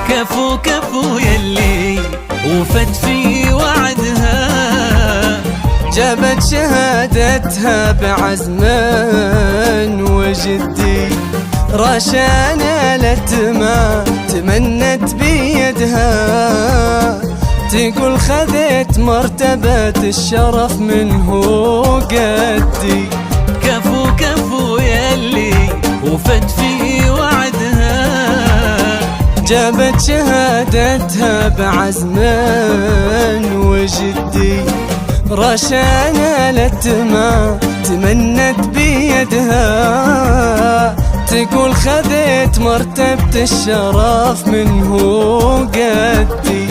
كفو كفو يلي وفت في وعدها، جابت شهادتها بعزم وجدي، رشا نالت ما تمنت بيدها، تقول خذت مرتبة الشرف منه قدي. كفو كفو يلي وفت في وعدها، جابت شهادتها بعزم وجدي، رشا نالت ما تمنت بيدها، تقول خذت مرتبة الشرف منه قدي.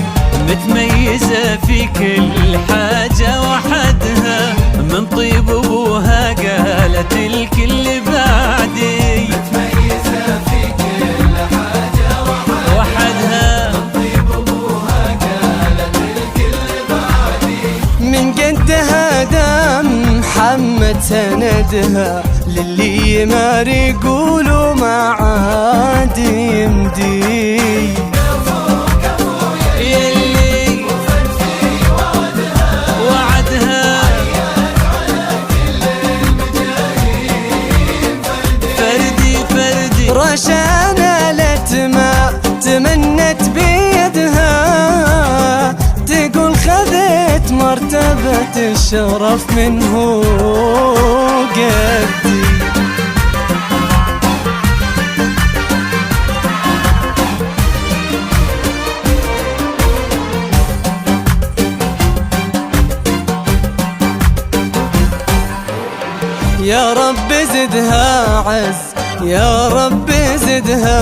متميزة في كل حاجة وحدها، من طيب ابوها قالت الكل بعدي. متميزة في كل حاجة وحدها، من طيب ابوها قالت الكل بعدي. من قدها دام محمد سندها، للي ما يقولوا ما عاد يمدي. رشا نالت ما تمنت بيدها، تقول خذت مرتبة الشرف منه قدي. يا رب زدها عز، يا رب زدها،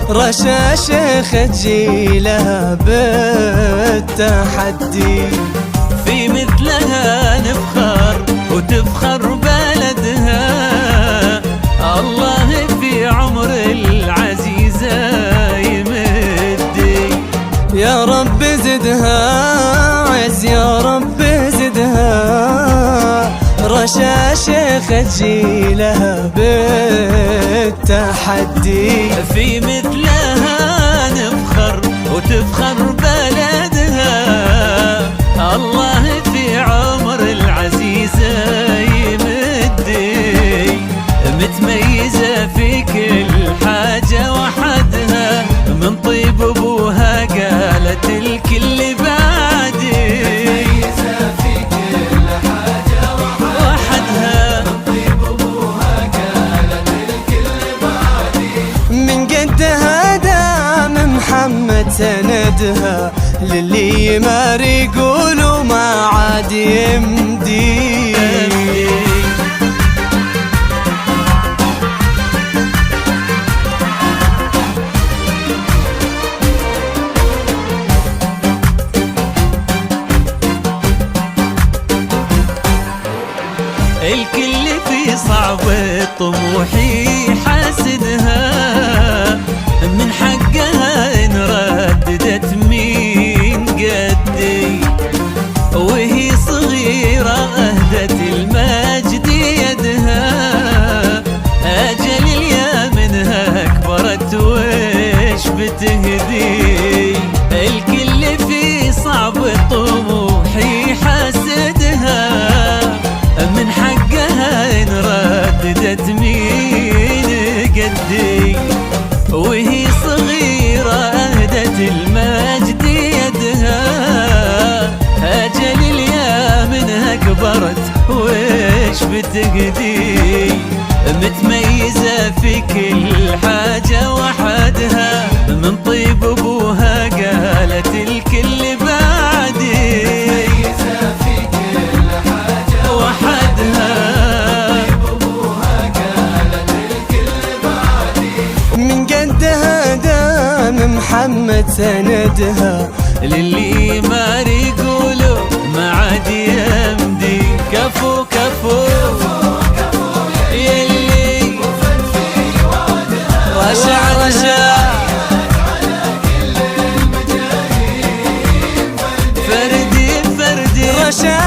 رشا شيخ جيلها بالتحدي. في مثلها نفخر وتفخر بلدها، الله في عمر العزيزة يمدي. يا رب زدها عز، يا رب زدها، رشا شيخ جيلها بالتحدي. في مثلها نفخر وتفخر بلدها، الله في عمر العزيزة يمدي. متميزة في كل حاجة وحدها، من طيب ابوها قالت الكل بعدي. محمد سندها، للي ما يقولوا ما عاد يمدي. الكل في صعب طموحي حاسدها، من حقها إن رددت مين قدي. وهي صغيرة أهدت المجد يدها، أجل اليا منها كبرت وش بتهدي. الكل في صعب طموحي حاسدها، من حقها إن رددت مين قدي. وهي صغيرة أهدت المجد يدها، أجل اليا منها كبرت وش بتقدي. متميزة في كل حاجة وحدها، من طيب ابوها قالت الكل بعدي. متميزة في كل حاجة وحدها، محمد سندها، للي ما يقولوا ما عاد يمدي. كفو كفو يلي وفت في وعدها، وشاهد